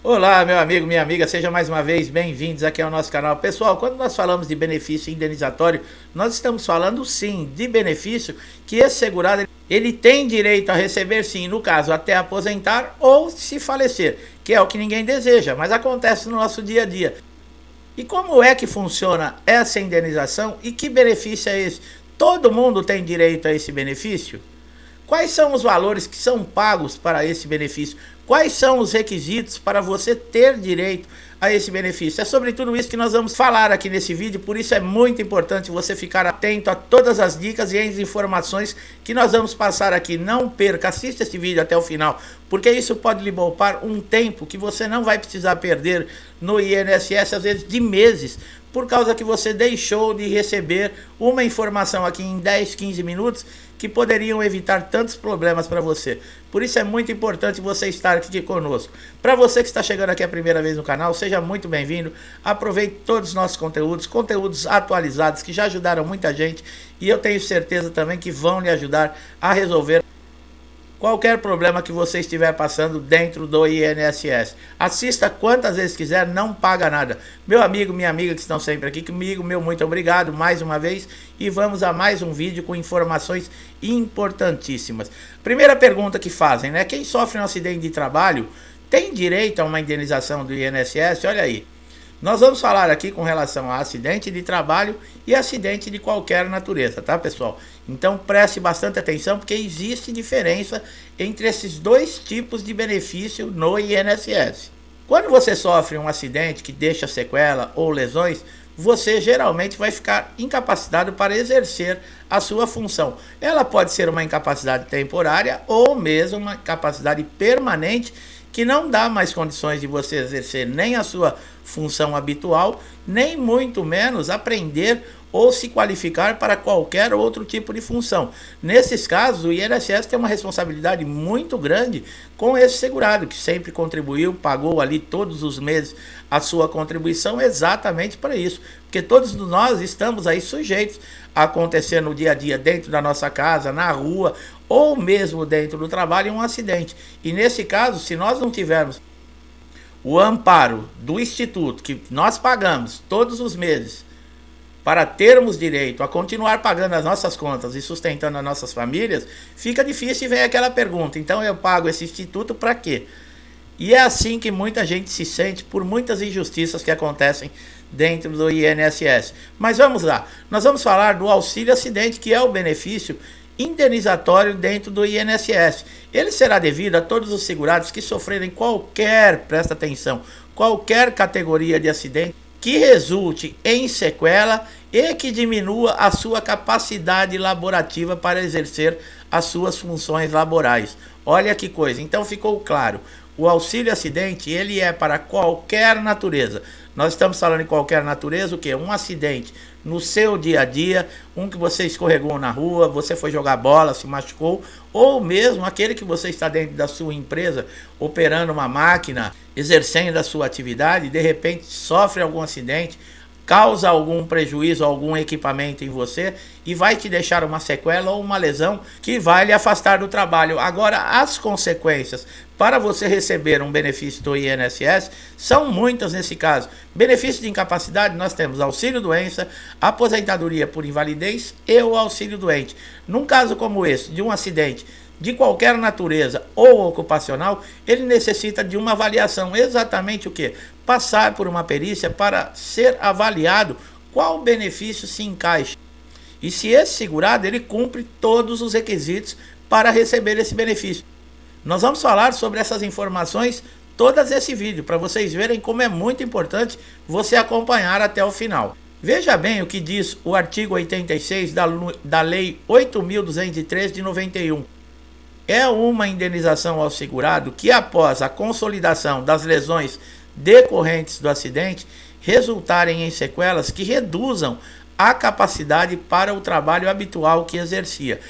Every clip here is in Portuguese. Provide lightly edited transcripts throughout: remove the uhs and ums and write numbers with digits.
Olá, meu amigo, minha amiga, sejam mais uma vez bem-vindos aqui ao nosso canal. Pessoal, quando nós falamos de benefício indenizatório, nós estamos falando sim de benefício que esse segurado ele tem direito a receber sim, no caso até aposentar ou se falecer, que é o que ninguém deseja, mas acontece no nosso dia a dia. E como é que funciona essa indenização e que benefício é esse? Todo mundo tem direito a esse benefício? Quais são os valores que são pagos para esse benefício? Quais são os requisitos para você ter direito a esse benefício? É sobre tudo isso que nós vamos falar aqui nesse vídeo, por isso é muito importante você ficar atento a todas as dicas e as informações que nós vamos passar aqui. Não perca, assista esse vídeo até o final, porque isso pode lhe poupar um tempo que você não vai precisar perder no INSS, às vezes de meses, por causa que você deixou de receber uma informação aqui em 10, 15 minutos que poderiam evitar tantos problemas para você. Por isso é muito importante você estar aqui conosco. Para você que está chegando aqui a primeira vez no canal, seja muito bem-vindo. Aproveite todos os nossos conteúdos atualizados que já ajudaram muita gente e eu tenho certeza também que vão lhe ajudar a resolver qualquer problema que você estiver passando dentro do INSS. Assista quantas vezes quiser, não paga nada. Meu amigo, minha amiga que estão sempre aqui comigo, meu muito obrigado mais uma vez. E vamos a mais um vídeo com informações importantíssimas. Primeira pergunta que fazem, né? Quem sofre um acidente de trabalho tem direito a uma indenização do INSS? Olha aí. Nós vamos falar aqui com relação a acidente de trabalho e acidente de qualquer natureza, tá, pessoal? Então preste bastante atenção, porque existe diferença entre esses dois tipos de benefício no INSS. Quando você sofre um acidente que deixa sequela ou lesões, você geralmente vai ficar incapacitado para exercer a sua função. Ela pode ser uma incapacidade temporária ou mesmo uma incapacidade permanente, que não dá mais condições de você exercer nem a sua função habitual, nem muito menos aprender ou se qualificar para qualquer outro tipo de função. Nesses casos, o INSS tem uma responsabilidade muito grande com esse segurado, que sempre contribuiu, pagou ali todos os meses a sua contribuição exatamente para isso. Porque todos nós estamos aí sujeitos a acontecer no dia a dia, dentro da nossa casa, na rua, ou mesmo dentro do trabalho, um acidente. E nesse caso, se nós não tivermos o amparo do Instituto, que nós pagamos todos os meses, para termos direito a continuar pagando as nossas contas e sustentando as nossas famílias, fica difícil e vem aquela pergunta, então eu pago esse instituto para quê? E é assim que muita gente se sente por muitas injustiças que acontecem dentro do INSS. Mas vamos lá, nós vamos falar do auxílio acidente, que é o benefício indenizatório dentro do INSS. Ele será devido a todos os segurados que sofrerem qualquer, presta atenção, qualquer categoria de acidente que resulte em sequela e que diminua a sua capacidade laborativa para exercer as suas funções laborais. Olha que coisa, então ficou claro. O auxílio acidente, ele é para qualquer natureza. Nós estamos falando em qualquer natureza, o que? Um acidente no seu dia a dia, um que você escorregou na rua, você foi jogar bola, se machucou, ou mesmo aquele que você está dentro da sua empresa, operando uma máquina, exercendo a sua atividade, e de repente sofre algum acidente, causa algum prejuízo a algum equipamento em você e vai te deixar uma sequela ou uma lesão que vai lhe afastar do trabalho. Agora, as consequências para você receber um benefício do INSS são muitas nesse caso. Benefício de incapacidade, nós temos auxílio doença, aposentadoria por invalidez e o auxílio doente. Num caso como esse, de um acidente de qualquer natureza ou ocupacional, ele necessita de uma avaliação. Exatamente o que? Passar por uma perícia para ser avaliado qual benefício se encaixa. E se esse segurado, ele cumpre todos os requisitos para receber esse benefício. Nós vamos falar sobre essas informações todas esse vídeo, para vocês verem como é muito importante você acompanhar até o final. Veja bem o que diz o artigo 86 da Lei 8.203 de 91. É uma indenização ao segurado que, após a consolidação das lesões decorrentes do acidente, resultarem em sequelas que reduzam a capacidade para o trabalho habitual que exercia.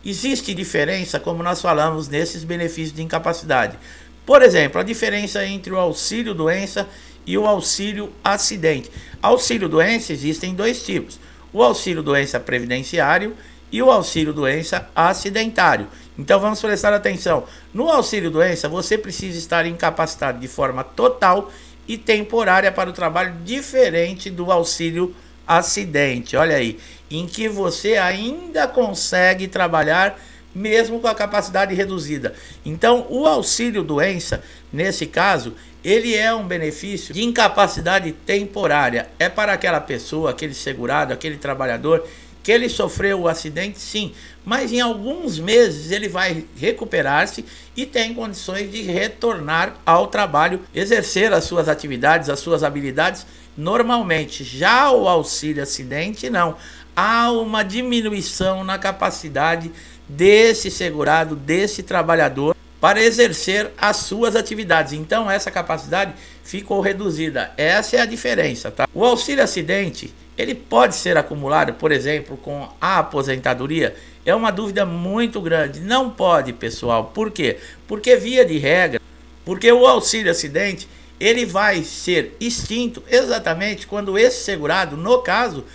Existe diferença, como nós falamos, nesses benefícios de incapacidade. Por exemplo, a diferença entre o auxílio doença e o auxílio acidente. Auxílio doença existem dois tipos: o auxílio doença previdenciário e o auxílio doença acidentário. Então vamos prestar atenção. No auxílio-doença, você precisa estar incapacitado de forma total e temporária para o trabalho, diferente do auxílio-acidente. Olha aí, em que você ainda consegue trabalhar mesmo com a capacidade reduzida. Então, o auxílio-doença, nesse caso, ele é um benefício de incapacidade temporária. É para aquela pessoa, aquele segurado, aquele trabalhador, que ele sofreu o acidente, sim, mas em alguns meses ele vai recuperar-se e tem condições de retornar ao trabalho, exercer as suas atividades, as suas habilidades normalmente. Já o auxílio-acidente, não. Há uma diminuição na capacidade desse segurado, desse trabalhador, para exercer as suas atividades. Então essa capacidade ficou reduzida. Essa é a diferença, tá? O auxílio acidente, ele pode ser acumulado, por exemplo, com a aposentadoria? É uma dúvida muito grande. Não pode, pessoal. Por quê? Porque via de regra, porque o auxílio acidente, ele vai ser extinto exatamente quando esse segurado, no caso,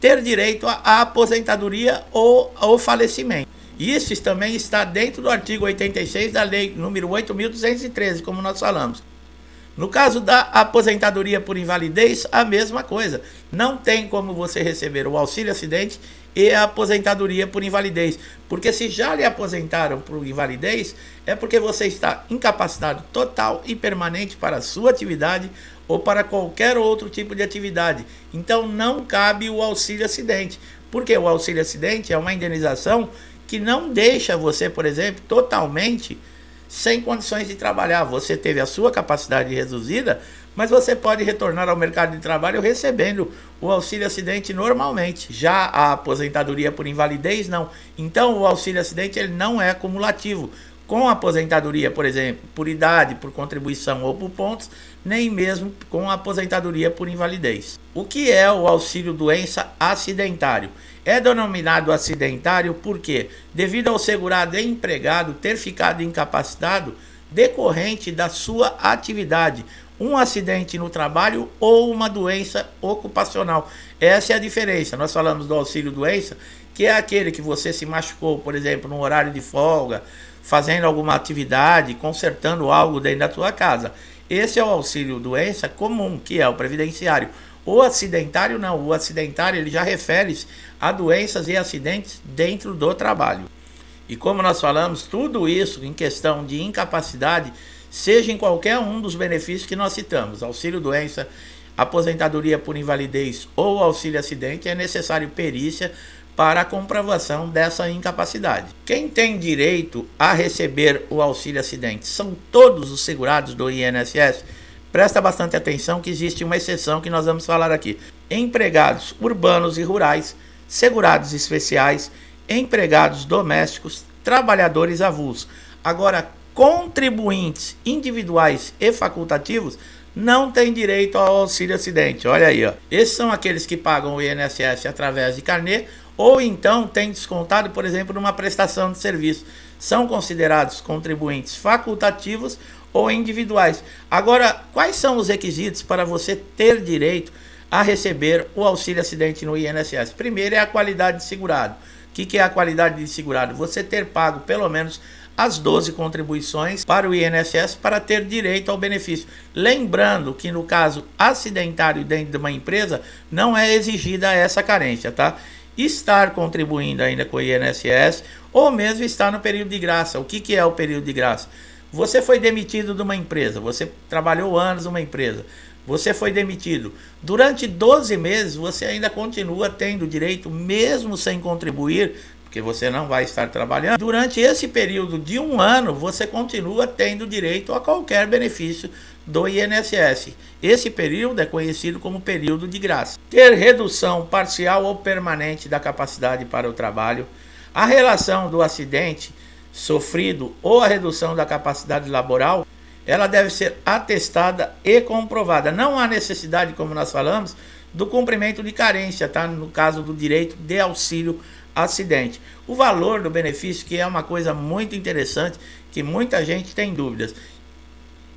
ter direito à aposentadoria ou ao falecimento. Isso também está dentro do artigo 86 da lei número 8.213, como nós falamos. No caso da aposentadoria por invalidez, a mesma coisa. Não tem como você receber o auxílio acidente e a aposentadoria por invalidez. Porque se já lhe aposentaram por invalidez, é porque você está incapacitado total e permanente para a sua atividade ou para qualquer outro tipo de atividade. Então não cabe o auxílio acidente. Porque o auxílio acidente é uma indenização que não deixa você, por exemplo, totalmente sem condições de trabalhar. Você teve a sua capacidade reduzida, mas você pode retornar ao mercado de trabalho recebendo o auxílio acidente normalmente. Já a aposentadoria por invalidez, não. Então o auxílio acidente ele não é cumulativo. Com a aposentadoria, por exemplo, por idade, por contribuição ou por pontos, nem mesmo com a aposentadoria por invalidez. O que é o auxílio doença acidentário? É denominado acidentário porque, devido ao segurado empregado ter ficado incapacitado decorrente da sua atividade, um acidente no trabalho ou uma doença ocupacional. Essa é a diferença. Nós falamos do auxílio doença, que é aquele que você se machucou, por exemplo, no horário de folga, fazendo alguma atividade, consertando algo dentro da sua casa. Esse é o auxílio doença comum, que é o previdenciário. O acidentário não. O acidentário ele já refere-se a doenças e acidentes dentro do trabalho. E como nós falamos, tudo isso em questão de incapacidade, seja em qualquer um dos benefícios que nós citamos, auxílio doença, aposentadoria por invalidez ou auxílio acidente, é necessário perícia para a comprovação dessa incapacidade. Quem tem direito a receber o auxílio acidente são todos os segurados do INSS. Presta bastante atenção que existe uma exceção que nós vamos falar aqui. Empregados urbanos e rurais, segurados especiais, empregados domésticos, trabalhadores avulsos. Agora, contribuintes individuais e facultativos não têm direito ao auxílio acidente. Olha aí, ó. Esses são aqueles que pagam o INSS através de carnê ou então têm descontado, por exemplo, numa prestação de serviço. São considerados contribuintes facultativos ou individuais. Agora, quais são os requisitos para você ter direito a receber o auxílio acidente no INSS? Primeiro é a qualidade de segurado. O que é a qualidade de segurado? Você ter pago pelo menos as 12 contribuições para o INSS para ter direito ao benefício. Lembrando que no caso acidentário dentro de uma empresa não é exigida essa carência, tá? Estar contribuindo ainda com o INSS ou mesmo estar no período de graça. O que é o período de graça? Você foi demitido de uma empresa, você trabalhou anos numa empresa, você foi demitido. Durante 12 meses você ainda continua tendo direito, mesmo sem contribuir, porque você não vai estar trabalhando. Durante esse período de um ano, você continua tendo direito a qualquer benefício do INSS. Esse período é conhecido como período de graça. Ter redução parcial ou permanente da capacidade para o trabalho, a relação do acidente sofrido ou a redução da capacidade laboral, ela deve ser atestada e comprovada. Não há necessidade, como nós falamos, do cumprimento de carência, tá? No caso do direito de auxílio acidente. O valor do benefício, que é uma coisa muito interessante, que muita gente tem dúvidas.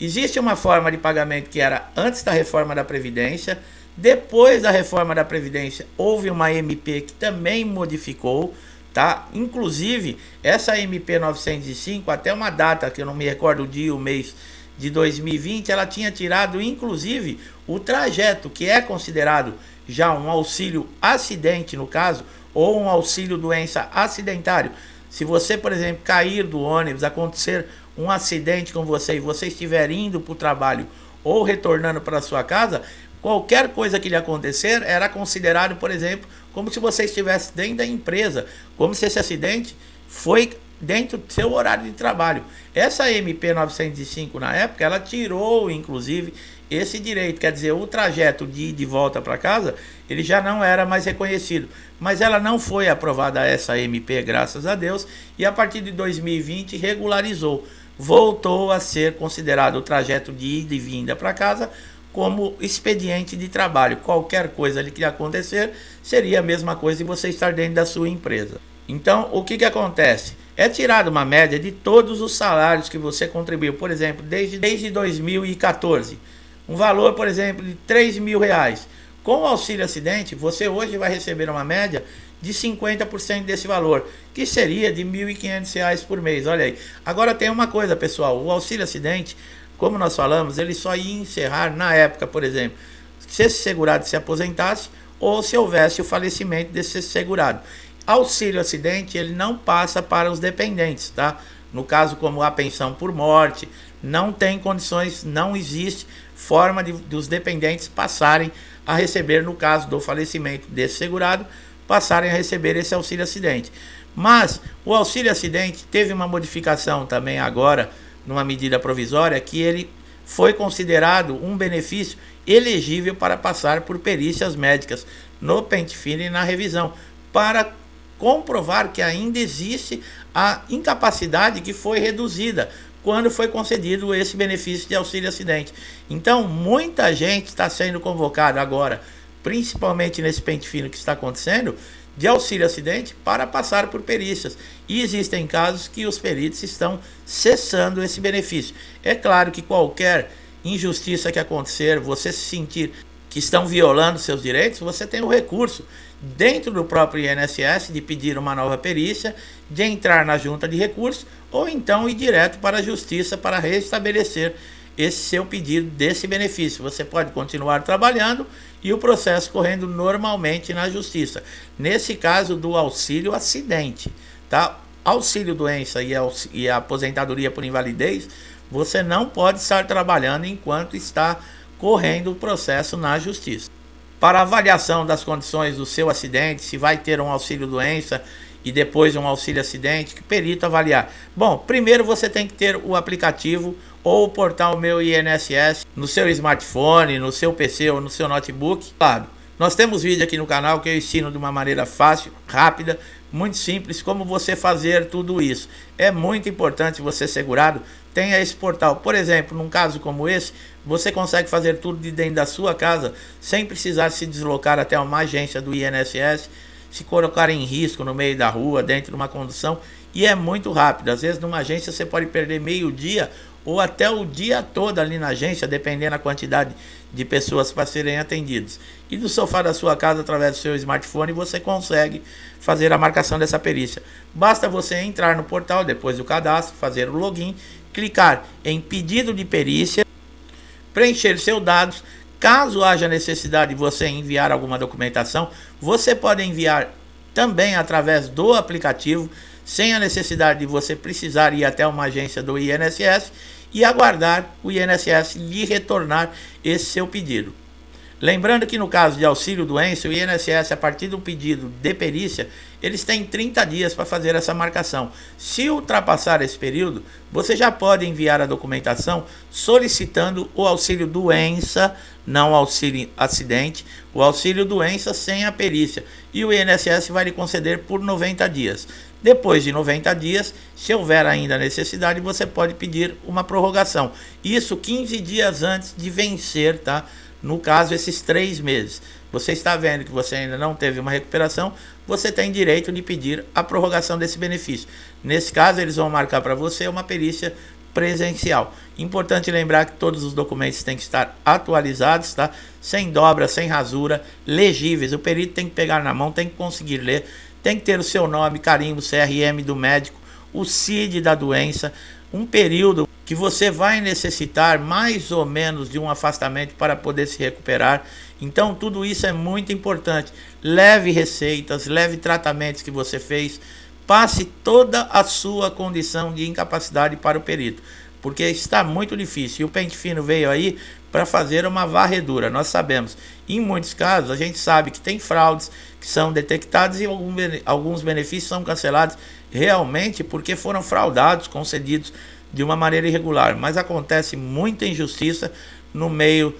Existe uma forma de pagamento que era antes da reforma da Previdência. Depois da reforma da Previdência, houve uma MP que também modificou, tá? Inclusive, essa MP 905, até uma data que eu não me recordo o dia, o mês de 2020, ela tinha tirado inclusive o trajeto, que é considerado já um auxílio acidente no caso, ou um auxílio doença acidentário. Se você, por exemplo, cair do ônibus, acontecer um acidente com você e você estiver indo para o trabalho ou retornando para a sua casa, qualquer coisa que lhe acontecer era considerado, por exemplo, como se você estivesse dentro da empresa, como se esse acidente foi dentro do seu horário de trabalho. Essa MP 905 na época, ela tirou inclusive esse direito, quer dizer, o trajeto de ir de volta para casa, ele já não era mais reconhecido. Mas ela não foi aprovada essa MP, graças a Deus, e a partir de 2020 regularizou. Voltou a ser considerado o trajeto de ida e vinda para casa como expediente de trabalho. Qualquer coisa ali que acontecer seria a mesma coisa de você estar dentro da sua empresa. Então, o que acontece? É tirada uma média de todos os salários que você contribuiu, por exemplo, desde 2014. Um valor, por exemplo, de R$3.000. Com o auxílio acidente, você hoje vai receber uma média de 50% desse valor, que seria de R$1.500 por mês. Olha aí. Agora tem uma coisa, pessoal, o auxílio acidente, como nós falamos, ele só ia encerrar na época, por exemplo, se esse segurado se aposentasse ou se houvesse o falecimento desse segurado. Auxílio acidente, ele não passa para os dependentes, tá? No caso, como a pensão por morte, não tem condições, não existe forma dos dependentes passarem a receber, no caso do falecimento desse segurado, passarem a receber esse auxílio acidente. Mas o auxílio acidente teve uma modificação também agora, numa medida provisória, que ele foi considerado um benefício elegível para passar por perícias médicas no pente fino e na revisão, para comprovar que ainda existe a incapacidade que foi reduzida quando foi concedido esse benefício de auxílio acidente. Então, muita gente está sendo convocada agora, principalmente nesse pente fino que está acontecendo, de auxílio acidente para passar por perícias. E existem casos que os peritos estão cessando esse benefício. É claro que qualquer injustiça que acontecer, você se sentir que estão violando seus direitos, você tem o recurso dentro do próprio INSS de pedir uma nova perícia, de entrar na junta de recursos ou então ir direto para a justiça para restabelecer esse seu pedido desse benefício. Você pode continuar trabalhando e o processo correndo normalmente na justiça. Nesse caso do auxílio acidente, tá? Auxílio doença e a aposentadoria por invalidez, você não pode estar trabalhando enquanto está correndo o processo na justiça. Para avaliação das condições do seu acidente, se vai ter um auxílio doença e depois um auxílio acidente, que perito avaliar? Bom, primeiro você tem que ter o aplicativo ou o portal Meu INSS no seu smartphone, no seu PC ou no seu notebook. Claro, nós temos vídeo aqui no canal que eu ensino de uma maneira fácil, rápida, muito simples, como você fazer tudo isso. É muito importante você segurado tenha esse portal. Por exemplo, num caso como esse, você consegue fazer tudo de dentro da sua casa, sem precisar se deslocar até uma agência do INSS, se colocar em risco no meio da rua, dentro de uma condução, e é muito rápido. Às vezes numa agência você pode perder meio dia ou até o dia todo ali na agência, dependendo da quantidade de pessoas para serem atendidas. E do sofá da sua casa, através do seu smartphone, você consegue fazer a marcação dessa perícia. Basta você entrar no portal, depois do cadastro, fazer o login, clicar em pedido de perícia, preencher seus dados. Caso haja necessidade de você enviar alguma documentação, você pode enviar também através do aplicativo, sem a necessidade de você precisar ir até uma agência do INSS e aguardar o INSS lhe retornar esse seu pedido. Lembrando que no caso de auxílio doença, o INSS, a partir do pedido de perícia, eles têm 30 dias para fazer essa marcação. Se ultrapassar esse período, você já pode enviar a documentação solicitando o auxílio doença, não auxílio acidente, o auxílio doença sem a perícia. E o INSS vai lhe conceder por 90 dias. Depois de 90 dias, se houver ainda necessidade, você pode pedir uma prorrogação. Isso 15 dias antes de vencer, tá? No caso, esses 3 meses. Você está vendo que você ainda não teve uma recuperação, você tem direito de pedir a prorrogação desse benefício. Nesse caso, eles vão marcar para você uma perícia presencial. Importante lembrar que todos os documentos têm que estar atualizados, tá? Sem dobra, sem rasura, legíveis. O perito tem que pegar na mão, tem que conseguir ler, tem que ter o seu nome, carimbo, CRM do médico, o CID da doença, um período que você vai necessitar mais ou menos de um afastamento para poder se recuperar. Então tudo isso é muito importante. Leve receitas, leve tratamentos que você fez, passe toda a sua condição de incapacidade para o perito, porque está muito difícil. E o Pente Fino veio aí para fazer uma varredura. Nós sabemos, em muitos casos, a gente sabe que tem fraudes que são detectadas e alguns benefícios são cancelados realmente porque foram fraudados, concedidos de uma maneira irregular. Mas acontece muita injustiça no meio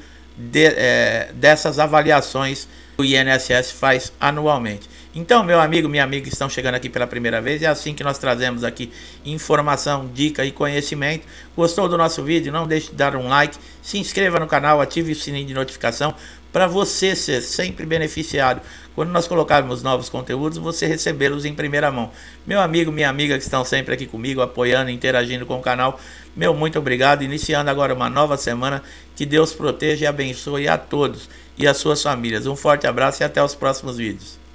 dessas avaliações que o INSS faz anualmente. Então, meu amigo, minha amiga que estão chegando aqui pela primeira vez, é assim que nós trazemos aqui informação, dica e conhecimento. Gostou do nosso vídeo? Não deixe de dar um like, se inscreva no canal, ative o sininho de notificação para você ser sempre beneficiado. Quando nós colocarmos novos conteúdos, você recebê-los em primeira mão. Meu amigo, minha amiga que estão sempre aqui comigo, apoiando, interagindo com o canal, meu muito obrigado. Iniciando agora uma nova semana, que Deus proteja e abençoe a todos e as suas famílias. Um forte abraço e até os próximos vídeos.